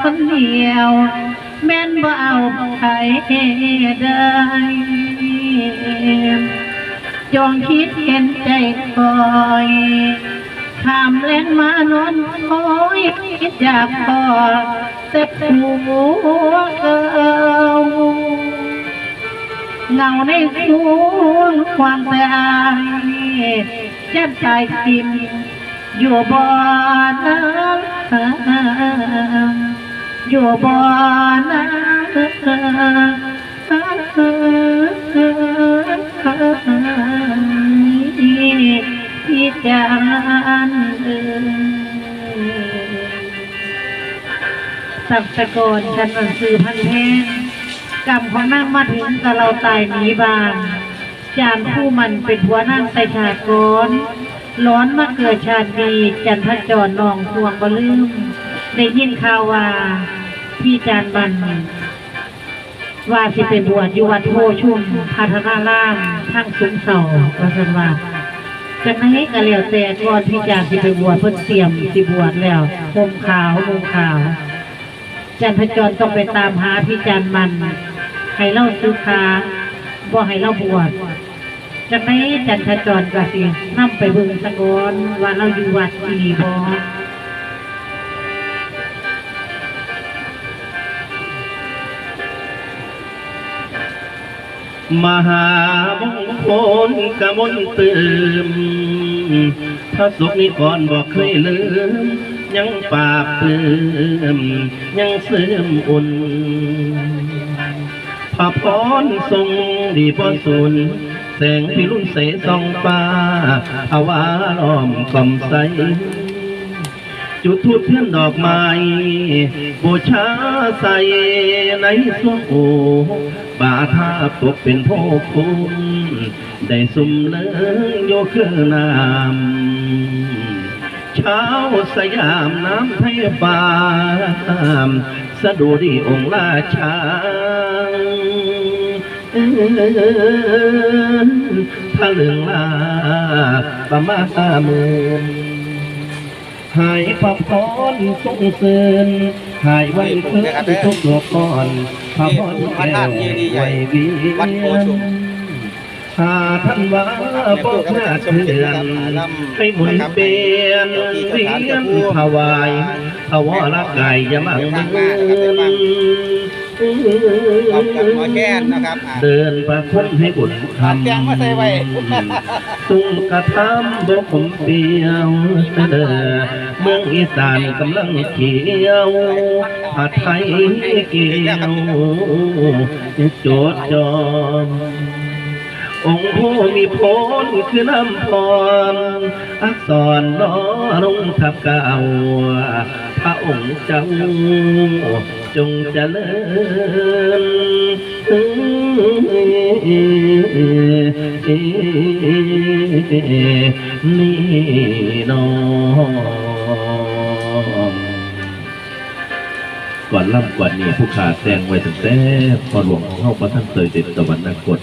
คนเดียวแม่นบ่เอาใครได้จงคิดเห็นใจคอยข้ามแลนมานอนคอยคิดอยากพอแต่ผัวเก่าเงาในสวงความตายแจ่มใสทิมอยู่บ่อน้ำอยู่บ่อน้ำพี่จานสับตะโกนฉันมันสื่อพันแท้กรรมของนางมาถึงกับเราตายหนีบานจานผู้มันเป็นหัวนางไตชาติก่อนร้อนมาเกิดชาติดีจันทจรนองพวงบ่ลืมได้ยินข่าวว่าพี่จานบันว่าสิไปบวชอยู่วัดโพชุ่มพัฒนารามทั้งสูงเสาว่าสันว่าจังนั้นก็แล้วแต่ก่อนพี่จานสิไปบวชเพิ่นเตรียมสิบวชแล้วห่มขาวมุงขาวจันทจรต้องไปตามหาพี่จานมันให้เล่าซื้อค้าบ่ให้เล่าบวชจากนั้นจันทจรก็สินำไปเบิ่งสะกอนว่าเราอยู่วัดที่นี่บ่มหามงคลกมลเติมพระสุขนิกรบอกเคยลืมยังปราบเติมยังเสริมอุ่นพระพรทรงดีพอสุนแสงพิรุณเสส่องฟ้าอาวาล้อมกล่อมใสจุดธูปเทียนดอกไม้บูชาใส่ในสวงโอบาทาปกเป็นโพคุณได้สุ่มเลืองโยคือนามเช้าสยามน้ำไทยฟามสะดุดีองค์ราชาพระเหลืองลาประมาเมืองหายพระพรทรงเสื่อหายไว้เพื่อทุกโลกก่อนพระพรแก้วไว้เวียนหาท่านว่าพ่อชาติเดือนให้หมุนเปลี่ยนเวียนถวายถวาละไก่ยามังมือเดินประคุณให้บุญทำตุ้งกระทำบกผมเปียวเดินเมืองอีสานกำลังเขียวผัดไทยเกี่ยวโจดจอมองค์ผู้มีพลคือน้ำพรอักษรล้อลงทับเก่าพระองค์เจ้าจงเจริญนี่น้องก่อนล่ำก่อนนี้ผู้ขาแซงไว้ตั้งแต่พอหลวงเข้าพระท่านเคยเด็ดตะวันนักกฎ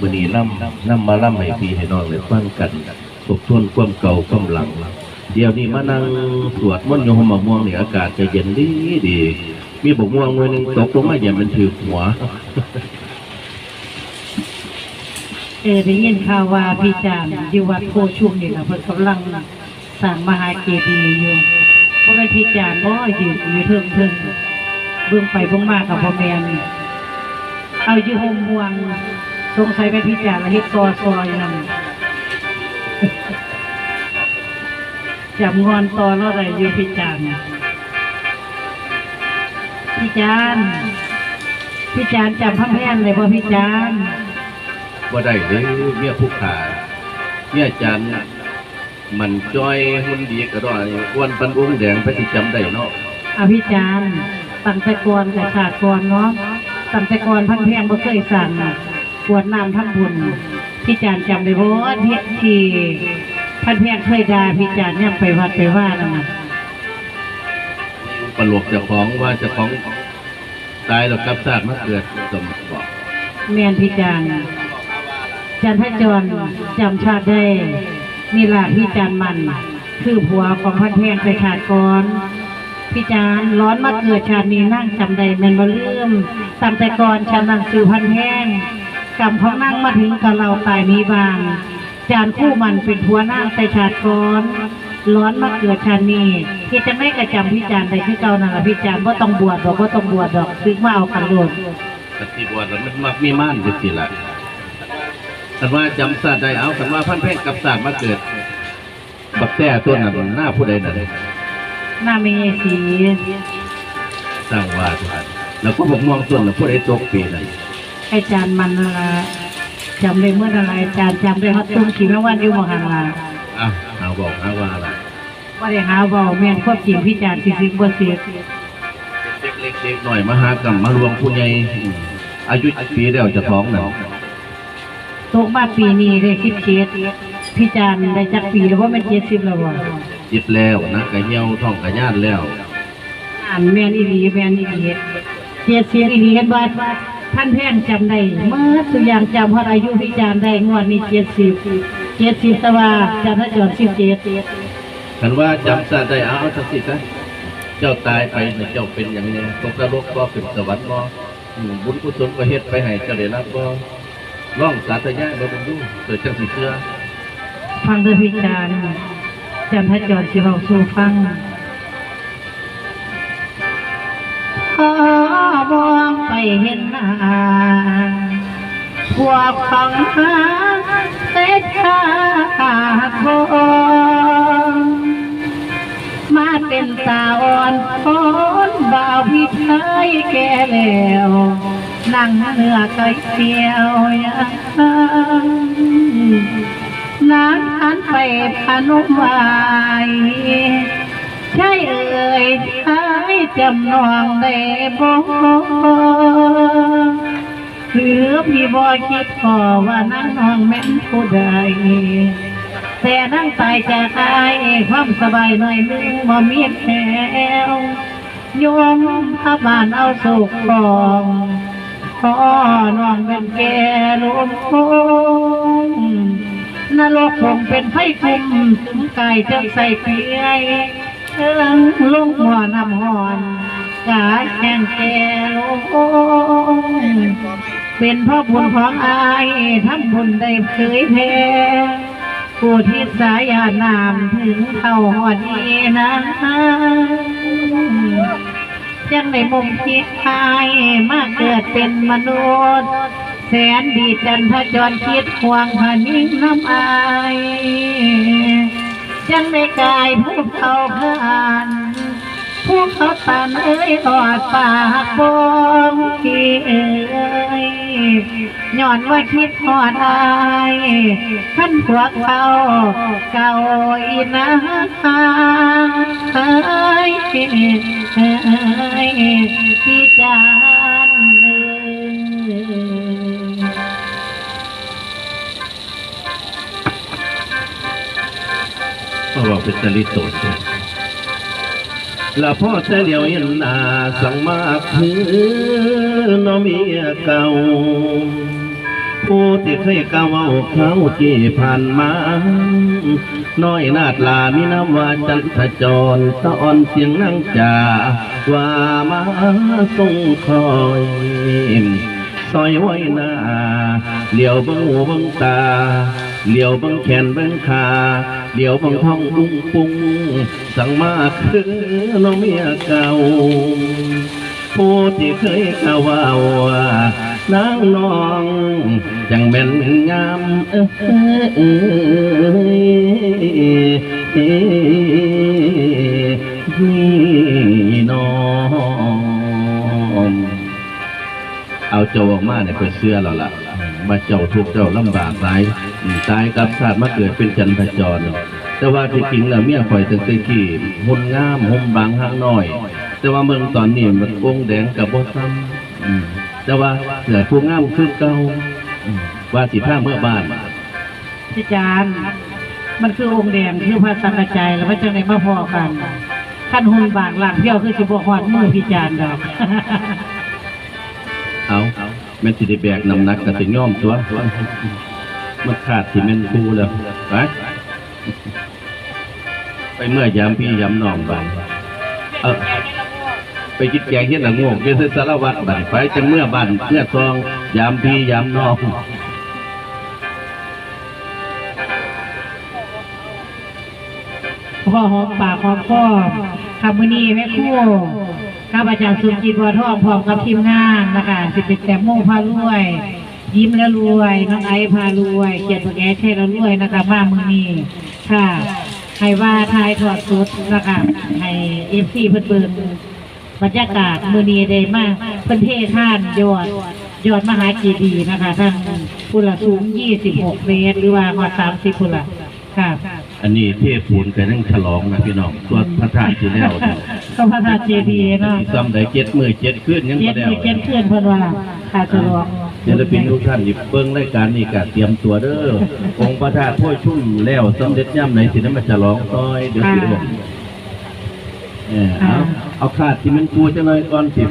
วันนี้ล่ำมาล่ำให้พี่ให้น้องเลยฟังกันทบทวนความเก่าความหลังเดี๋ยวนี้มานั่งสวดมนต์โยมมะม่วงเนี่ยอากาศจะเย็นดีมีบกม่วงหน่วยหนึ่งตกลงมาอย่างมันถือหัวได้ยินข่าวว่าพี่จานอยู่วัดโพชุ่มนี่แหละเพิ่นกำลังสร้างมหาเจดีย์อยู่เพราะว่าพี่จานบ่ยืนอยู่เทิงเบื้องไปเบื้องมากับพ่อแม่เอาอยู่ห่มห่วงสงสัยไปพี่จานละเฮ็ดกอซอยนั่นจับงอนตอแล้วอะไรอยู่พี่จานจำพระแม่นเลยบ่พี่จานว่าได้เลยเมียผู้ขาเมียจันมันจ้อยหุ่นดีกระดอยอ้วนปันอุ้งแดงไปที่จำได้เนาะพี่จานตั้งแต่ก่อนแต่ขาดก่อนเนาะตั้งแต่ก่อนพันแพงบ่เคยสั่งกวดน้ำทำบุญพี่จานจำได้บ่ที่พันแพงเคยด่าพี่จานย่ำไปวัดไปว่านั่นน่ะประหลวกเจ้าของว่าเจ้าของตายแล้วกลับชาติมาเกิดสมบอกแม่นพี่จานจันทจรจำชาติได้นี่ล่ะพี่จานมันคือผัวของพันแพงไปขาดก่อน พี่จานร้อนมาเกิดชาตินี้นั่งจำได้แม่นบ่ลืมตั้งแต่ก่อนฉันนั่งสื่อพันแห้งกรรมของนั่งมาถึงกับเราตายนี้บางจานคู่มันเป็นผัวนั่งแต่ชาติก่อนร้อนมาเกิดชาตินี้ที่จะไม่กระจำพี่จานได้ที่เก่านั่นแหละพี่จานว่าต้องบวชบอกว่าต้องบวชดอกซื้อมาเอากันโดด ปฏิบัติแล้วมันมักมีม่านอยู่สิละแต่ว่าจำศาสตร์ใดเอาแต่ว่าพันแพ่งกับศาสตร์มาเกิดบักแต่ตัวนั้นหน้าผู้ใดนั่น หน้าไม่ใช่สี สร้างว่าแล้วก็ผมมองส่วนแล้วผู้ใดตกปีนั่น ไอ้จานมันนั่นละจำได้เมื่ออะไรจานจำได้ว่าตุ้มขี่แม่วันอยู่มหันลา อ่ะเอาบอกหาว่าอะไร ว่าได้หาเบาแม่นควบจริงพี่จานสิบ่เสีย เล็กๆหน่อยมหากรรมมารวมผู้ใหญ่อายุปีแล้วจะท้องนั่น ตกมาปีนี้ได้17พี่จานได้จักปีแล้วว่าแม่น70แล้วบ่ จิตแล้วนะกะเหี่ยวท้องกะย่านแล้ว อ่านแม่นอีหลีแม่นอีหลี70อีหลีเห็นว่าท่านแพงจำได้เมื่อตัวอย่างจำฮอดอายุพี่จานได้งวดนี้70ตะว่าจานทจร17 คันว่าจำศาสตร์ใดเอาสักสิซะเจ้าตายไปเนี่ยเจ้าเป็นอย่างนี้ตกนรกก็เป็นสวรรค์บ่บุญกุศลก็เฮ็ดไปให้เจ้าได้รับบ่ร้องสาธยายบ่เป็นดูเกิดจังสิเชื่อ ฟังเด้อพี่จานจานทจรสิเว้าสู่ฟังมองไปเห็นหน้าพวกของหาเศษขาดโบมาเป็นสาวอ่อนคนบ่าวพี่ชายแก่แล้วนั่งเนื้อไก่เสียยังนางทันไปพนุมไว้ใช่เอ่ยใช่จำนองได้บ่หรือพี่บ่คิดพอว่านั่งน้องแม่นผู้ใดแต่นั่งตายจากอายความสบายหน่อยนึงบ่มีแถวโยมพระบานเอาสุขของพ่อน้องเป็นแก่ลมคงนรกคงเป็นไฟคุมกายจังใส่เปียเอิงลงหัวน้ำหอนกาแข่งแก่ลงเป็นพ่อบุญของอายทำบุญได้เผยแผ่ผู้ที่สายานามถึงเท่าหอดนีนะจังในมุมที่อายมาเกิดเป็นมนุษย์แสนดีจันทจรคิดห่วงพานิ่งน้ำอายจังในกายผู้เขาผ่านพวกเขาตันเอ้ยหลอดปากบงที่เอ้ยย้อนว่าคิดหอดอายท่านพวกเขาเก่าอีนะเอ้ยพี่จานเพราะว่าเป็นตลิโตดละพ่อแต่เดียวเห็นหน้าสั่งมากคือน้องเมียเก่าผู้ที่เคยก้าวเอาเขาที่ผ่านมาน้อยนาดลามีน้ำว่าจันทจรตะอ่อนเสียงนั่งจ่าว่ามาส่งคอยซอยไว้หน้าเหลียวเบังหูเบังตาเหลียวเบังแขนเบังขาเหลียวเบังท้องปุ้งปุ้งสั่งมาคือน้องเมียเก่าผู้ที่เคยกล่าวว่านางน้องจังแม่นงามนี่น้องเอาเจ้าออกมาเนี่ยเป็นเสื้อเราละมาเจ้าทุกเจ้าลำบากตายกับชาติมาเกิดเป็นจันทจรแต่ว่าที่จริงแล้วเมียข่อยตั้งแต่กี้หุ่นงามห่มบางห้างน้อยแต่ว่าเมืองตอนนี้มันองแดงกับบ่ซ้ำแต่ว่าเหลือผู้งามคือเก่าว่าสิผ้าเมื่อบ้าน พี่จานมันคือองค์แดงคือพระสังฆใจแล้วพระเจ้าในมาพอกันขั้นหุ่นบางหลังเที่ยวคือสิบหอดมือพี่จานดอก เอาแม่นสิได้แบกน้ำหนักก็สิย่อมตัวมันขาดที่แม่นกูแล้วไปเมื่อยามพี่ยามน้องบ้าน ไปกินแกงเฮ็ดละงวกเฮ็ดสารวัตรบัดไปจังเมื่อบ้านเมื่อซองยามพี่ยามน้องพ่อหอมปากหอมคอคำมื้อนี้แม่ครูข้าพเจ้าสุจิตบัวทองพร้อมกับทีมงานนะคะสิเป็นแตงโมพารวย ยิ้มแล้วรวยน้องไอซ์พารวยเกียรติแก่ใช่แล้วรวยนะคะมามื้อนี้ค่ะให้ว่าทายถอดสุดนะคะให้FCเพิ่นเบิ่งบรรยากาศมื้อนี้ได้มากเพิ่นเทท่านยอดมหาเจดีย์นะคะท่านผู้ละสูง26 เมตรหรือว่าฮอด30พุ่นละค่ะอันนี้เทพปูนแต่นั่งฉลองนะพี่น้องส่วนพระธาตุที่แล้วเนี่ย ก็พระธาตุเจดีย์เนาะซ้ำได้7 มื้อ 7 คืนยังบ่ได้ เจ็ดคืนเพิ่นว่าค่ะฉลองศิลปินทุกท่านที่เบิ่งรายการนี้ก็เตรียมตัวเด้อองค์พระธาตุพ่อชุ่มแล้วสำเร็จย่ำไหนสินำมาฉลองซอยเดี๋ยวสิบอกเอาคาดที่มันกูจะหน่อยก่อนสิ